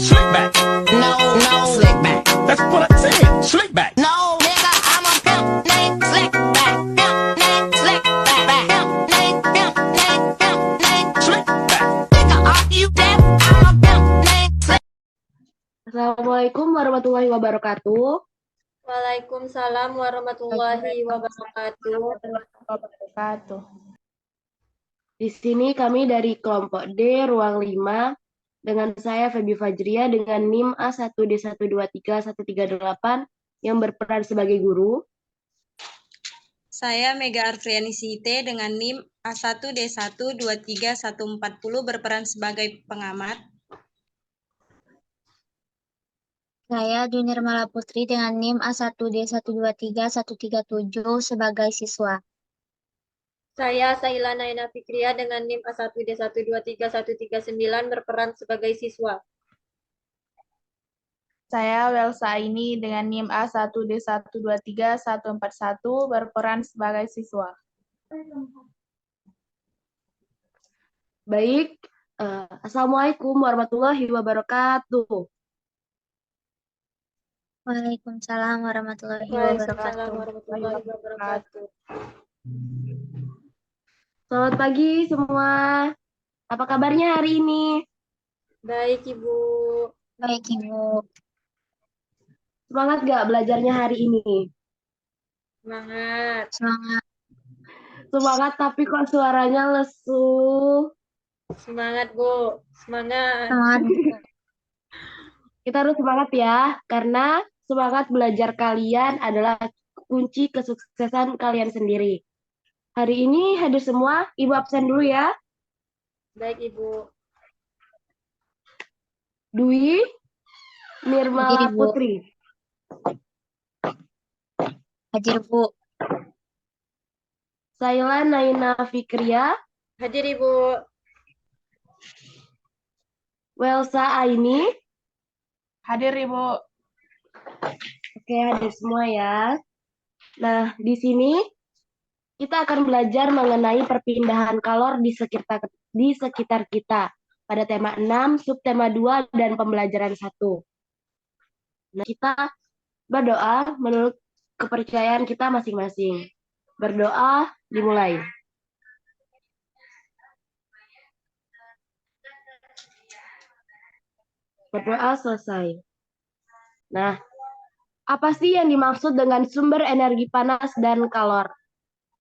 Slick back. No, no, slick back. That's what I said. Slick back. No, nigga, I'm a pimp named Slick back. Pimp named Slick back. Pimp named Slick back. Nigga, are you deaf? I'm a pimp named Slick. Assalamualaikum warahmatullahi wabarakatuh. Waalaikumsalam warahmatullahi wabarakatuh. Di sini kami dari kelompok D, ruang 5, dengan saya Feby Fajria dengan NIM A1D1231138 yang berperan sebagai guru. Saya Mega Arfriani Site dengan NIM A1D1231140 berperan sebagai pengamat. Saya Junior Mala Putri dengan NIM A1D1231137 sebagai siswa. Saya Sahila Naina Fikria dengan NIM A1D1231139 berperan sebagai siswa. Saya Welsa Aini dengan NIM A1D1231141 berperan sebagai siswa. Baik, Assalamualaikum warahmatullahi wabarakatuh. Waalaikumsalam warahmatullahi Waalaikumsalam wabarakatuh. warahmatullahi wabarakatuh. Selamat pagi semua. Apa kabarnya hari ini? Baik, Ibu. Baik, Ibu. Semangat gak belajarnya hari ini? Semangat. Semangat. Semangat tapi kok suaranya lesu. Semangat, Bu. Semangat. Semangat. Kita harus semangat ya, karena semangat belajar kalian adalah kunci kesuksesan kalian sendiri. Hari ini hadir semua, Ibu absen dulu ya. Baik, Ibu. Dwi Nirmala Hadir, Bu. Putri. Hadir, Bu. Saila Naina Fikria. Hadir, Ibu. Welsa Aini. Hadir, Ibu. Oke, hadir semua ya. Nah, di sini kita akan belajar mengenai perpindahan kalor di sekitar kita pada tema 6, subtema 2, dan pembelajaran 1. Nah, kita berdoa menurut kepercayaan kita masing-masing. Berdoa dimulai. Berdoa selesai. Nah, apa sih yang dimaksud dengan sumber energi panas dan kalor?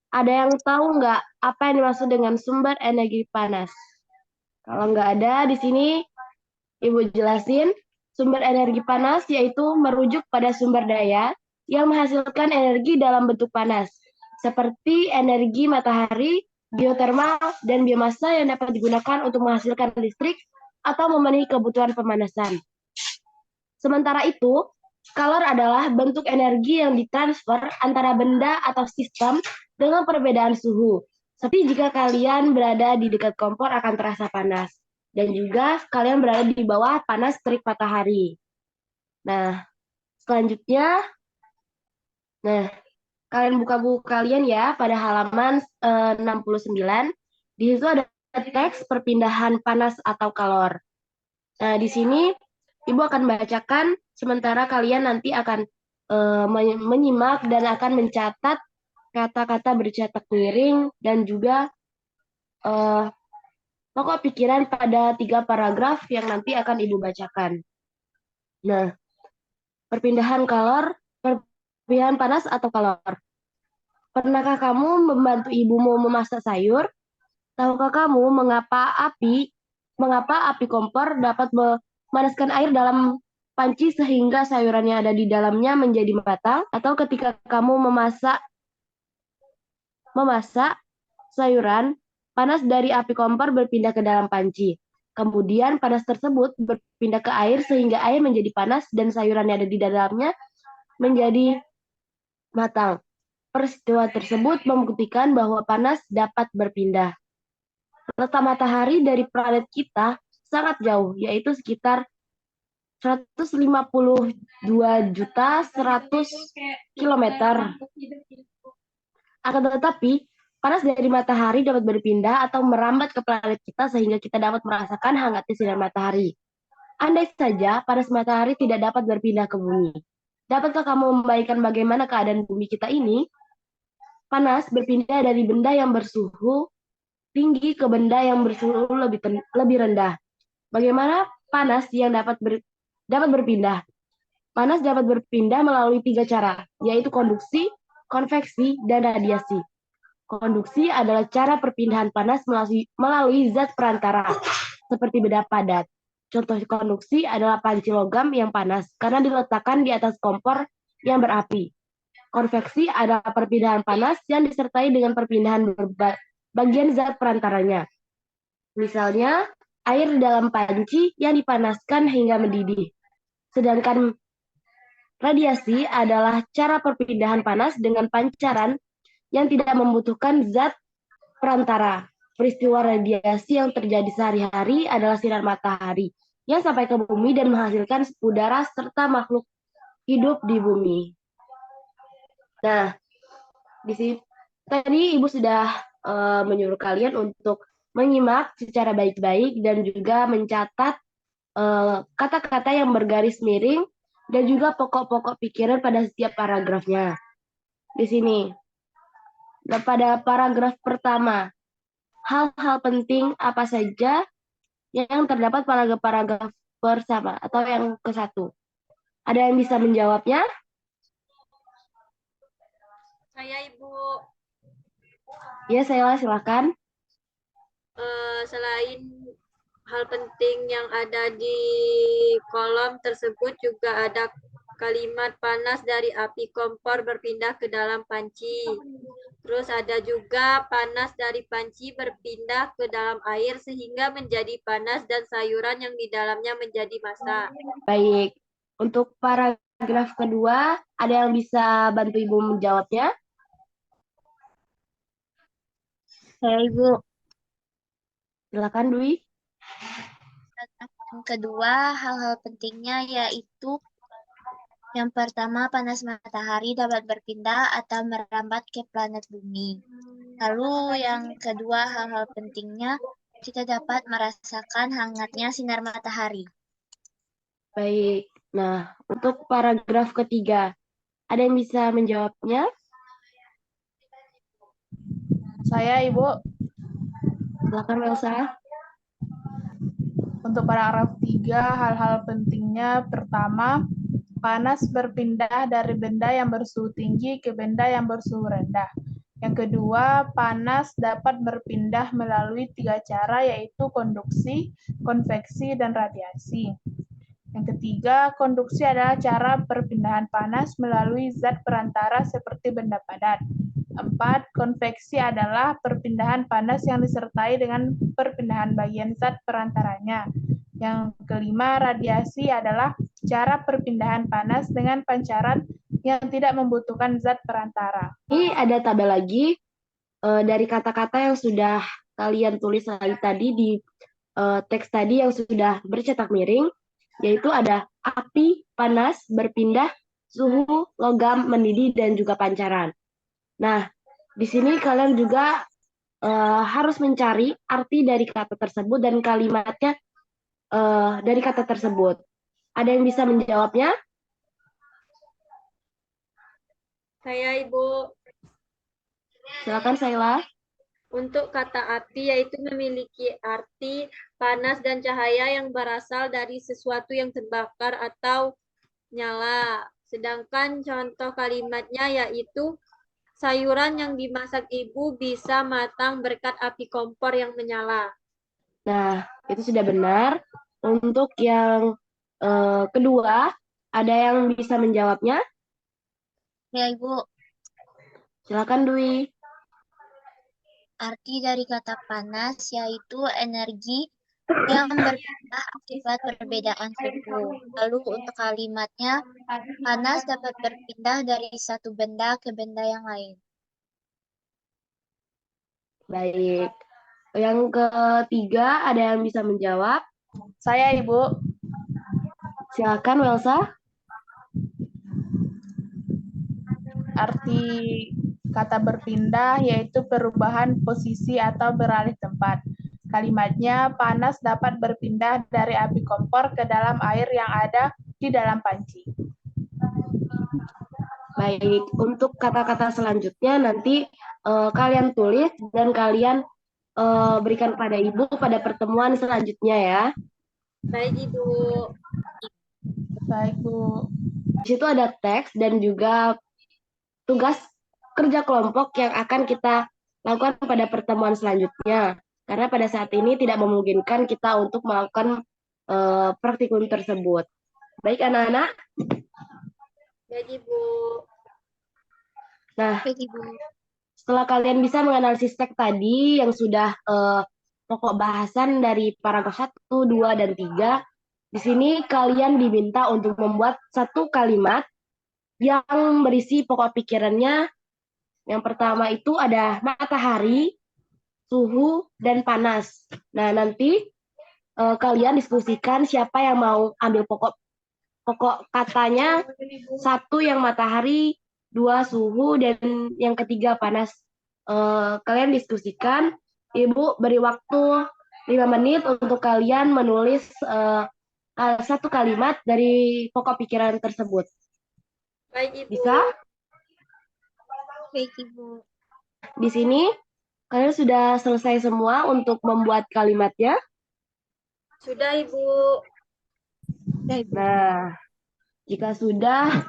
Ada yang tahu nggak apa yang dimaksud dengan sumber energi panas? Kalau nggak ada di sini, Ibu jelasin. Sumber energi panas yaitu merujuk pada sumber daya yang menghasilkan energi dalam bentuk panas, seperti energi matahari, geotermal, dan biomasa yang dapat digunakan untuk menghasilkan listrik atau memenuhi kebutuhan pemanasan. Sementara itu, kalor adalah bentuk energi yang ditransfer antara benda atau sistem dengan perbedaan suhu. Seperti jika kalian berada di dekat kompor akan terasa panas. Dan juga kalian berada di bawah panas terik matahari. Nah, selanjutnya, kalian buka buku kalian ya pada halaman 69. Di situ ada teks perpindahan panas atau kalor. Nah, di sini Ibu akan bacakan, sementara kalian nanti akan menyimak dan akan mencatat kata-kata bercetak miring dan juga pokok pikiran pada 3 paragraf yang nanti akan Ibu bacakan. Nah, perpindahan panas atau kalor. Pernahkah kamu membantu ibumu memasak sayur? Tahukah kamu mengapa api kompor dapat memanaskan air dalam panci sehingga sayuran yang ada di dalamnya menjadi matang? Atau ketika kamu memasak sayuran, panas dari api kompor berpindah ke dalam panci. Kemudian panas tersebut berpindah ke air sehingga air menjadi panas dan sayuran yang ada di dalamnya menjadi matang. Peristiwa tersebut membuktikan bahwa panas dapat berpindah. Letak matahari dari planet kita sangat jauh, yaitu sekitar 152.100 km. Akan tetapi, panas dari matahari dapat berpindah atau merambat ke planet kita sehingga kita dapat merasakan hangatnya sinar matahari. Andai saja panas matahari tidak dapat berpindah ke bumi. Dapatkah kamu membayangkan bagaimana keadaan bumi kita ini? Panas berpindah dari benda yang bersuhu tinggi ke benda yang bersuhu lebih rendah. Bagaimana panas yang dapat berpindah? Panas dapat berpindah melalui 3 cara, yaitu konduksi, konveksi, dan radiasi. Konduksi adalah cara perpindahan panas melalui zat perantara, seperti benda padat. Contoh konduksi adalah panci logam yang panas karena diletakkan di atas kompor yang berapi. Konveksi adalah perpindahan panas yang disertai dengan perpindahan bagian zat perantaranya. Misalnya, air di dalam panci yang dipanaskan hingga mendidih. Sedangkan radiasi adalah cara perpindahan panas dengan pancaran yang tidak membutuhkan zat perantara. Peristiwa radiasi yang terjadi sehari-hari adalah sinar matahari yang sampai ke bumi dan menghasilkan udara serta makhluk hidup di bumi. Nah, di sini tadi Ibu sudah menyuruh kalian untuk menyimak secara baik-baik dan juga mencatat kata-kata yang bergaris miring dan juga pokok-pokok pikiran pada setiap paragrafnya. Di sini, pada paragraf pertama, hal-hal penting apa saja yang terdapat pada paragraf bersama atau yang ke-1. Ada yang bisa menjawabnya? Saya Ibu. Ya, saya silakan. Selain hal penting yang ada di kolom tersebut juga ada kalimat panas dari api kompor berpindah ke dalam panci. Terus ada juga panas dari panci berpindah ke dalam air sehingga menjadi panas dan sayuran yang di dalamnya menjadi masak. Baik. Untuk paragraf kedua, ada yang bisa bantu Ibu menjawabnya? Saya Ibu. Silakan, Dwi. Yang kedua, hal-hal pentingnya yaitu yang pertama, panas matahari dapat berpindah atau merambat ke planet bumi. Lalu yang kedua, hal-hal pentingnya kita dapat merasakan hangatnya sinar matahari. Baik. Nah, untuk paragraf ketiga, ada yang bisa menjawabnya? Saya, Ibu. Silakan, Elsa. Untuk paragraf 3, hal-hal pentingnya pertama, panas berpindah dari benda yang bersuhu tinggi ke benda yang bersuhu rendah. Yang kedua, panas dapat berpindah melalui 3 cara, yaitu konduksi, konveksi, dan radiasi. Yang ketiga, konduksi adalah cara perpindahan panas melalui zat perantara seperti benda padat. 4. Konveksi adalah perpindahan panas yang disertai dengan perpindahan bagian zat perantaranya. Yang kelima, radiasi adalah cara perpindahan panas dengan pancaran yang tidak membutuhkan zat perantara. Ini ada tabel lagi dari kata-kata yang sudah kalian tulis tadi di teks tadi yang sudah bercetak miring, yaitu ada api, panas, berpindah, suhu, logam, mendidih, dan juga pancaran. Nah, di sini kalian juga harus mencari arti dari kata tersebut dan kalimatnya dari kata tersebut. Ada yang bisa menjawabnya? Saya Ibu. Silakan, Saila. Untuk kata api yaitu memiliki arti panas dan cahaya yang berasal dari sesuatu yang terbakar atau nyala. Sedangkan contoh kalimatnya yaitu sayuran yang dimasak ibu bisa matang berkat api kompor yang menyala. Nah, itu sudah benar. Untuk yang kedua, ada yang bisa menjawabnya? Ya Ibu, Silakan, Dwi. arti dari kata panas yaitu energi yang berpindah akibat perbedaan suhu. Lalu untuk kalimatnya, panas dapat berpindah dari satu benda ke benda yang lain. Baik. Yang ketiga, ada yang bisa menjawab? Saya, Ibu. Silakan, Welsa. Arti kata berpindah yaitu perubahan posisi atau beralih tempat. Kalimatnya, panas dapat berpindah dari api kompor ke dalam air yang ada di dalam panci. Baik, untuk kata-kata selanjutnya nanti kalian tulis dan kalian berikan pada Ibu pada pertemuan selanjutnya ya. Baik, Ibu. Baik, Bu. Di situ ada teks dan juga tugas kerja kelompok yang akan kita lakukan pada pertemuan selanjutnya. Karena pada saat ini tidak memungkinkan kita untuk melakukan praktikum tersebut. Baik anak-anak. Baik, Ibu. Nah, Baik, Ibu. setelah kalian bisa menganalisis teks tadi yang sudah pokok bahasan dari paragraf 1, 2, dan 3, di sini kalian diminta untuk membuat satu kalimat yang berisi pokok pikirannya. Yang pertama itu ada matahari, suhu, dan panas. Nah, nanti kalian diskusikan siapa yang mau ambil pokok katanya. 1 yang matahari, 2 suhu, dan yang ketiga panas. Kalian diskusikan. Ibu beri waktu 5 menit untuk kalian menulis satu kalimat dari pokok pikiran tersebut. Baik, Ibu. Bisa? Baik, Ibu. Di sini kalian sudah selesai semua untuk membuat kalimatnya. Sudah, Ibu. Sudah, Ibu. Nah, jika sudah,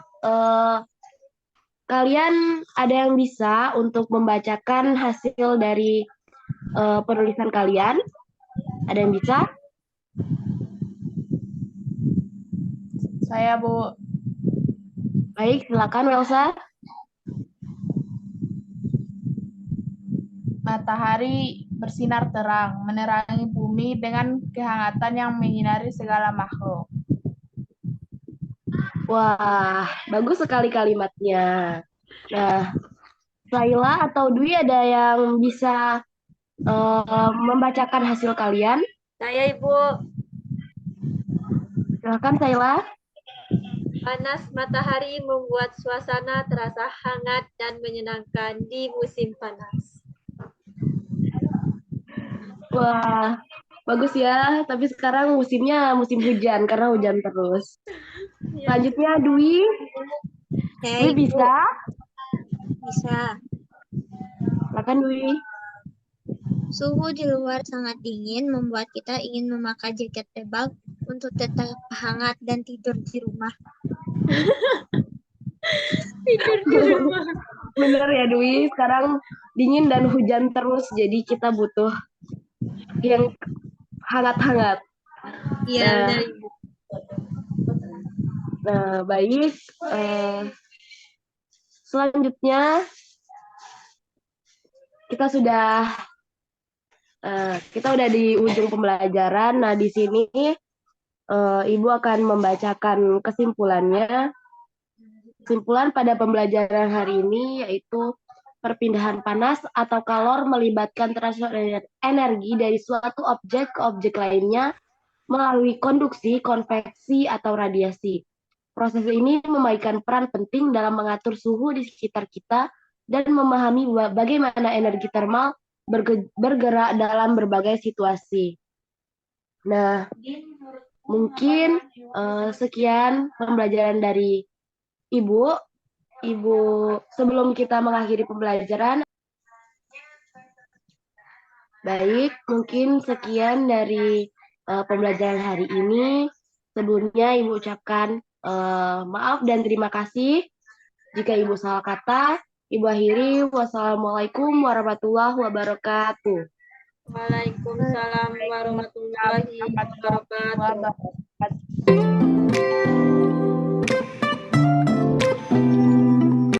kalian ada yang bisa untuk membacakan hasil dari penulisan kalian? Ada yang bisa? Saya, Bu. Baik, silakan Welsa. Matahari bersinar terang, menerangi bumi dengan kehangatan yang menyinari segala makhluk. Wah, bagus sekali kalimatnya. Nah, Laila atau Dwi ada yang bisa membacakan hasil kalian? Saya, Ibu. Silakan, Laila. Panas matahari membuat suasana terasa hangat dan menyenangkan di musim panas. Wah, bagus ya. Tapi sekarang musimnya musim hujan karena hujan terus. Selanjutnya Dwi. Saya, Dwi Ibu. bisa? Bisa. Silakan Dwi. Suhu di luar sangat dingin membuat kita ingin memakai jaket tebal untuk tetap hangat dan tidur di rumah. Tidur di rumah. Bener ya Dwi, sekarang dingin dan hujan terus, jadi kita butuh yang hangat-hangat. Iya, Nah. benar, Ibu. Nah, baik. Selanjutnya kita udah di ujung pembelajaran. Nah, di sini Ibu akan membacakan kesimpulannya. Kesimpulan pada pembelajaran hari ini yaitu perpindahan panas atau kalor melibatkan transfer energi dari suatu objek ke objek lainnya melalui konduksi, konveksi, atau radiasi. Proses ini memainkan peran penting dalam mengatur suhu di sekitar kita dan memahami bagaimana energi termal bergerak dalam berbagai situasi. Nah, mungkin sekian pembelajaran dari Ibu. Sebelum kita mengakhiri pembelajaran, baik, mungkin sekian dari pembelajaran hari ini. Sebelumnya Ibu ucapkan maaf dan terima kasih. Jika Ibu salah kata, Ibu akhiri. Wassalamualaikum warahmatullahi wabarakatuh. Waalaikumsalam warahmatullahi wabarakatuh.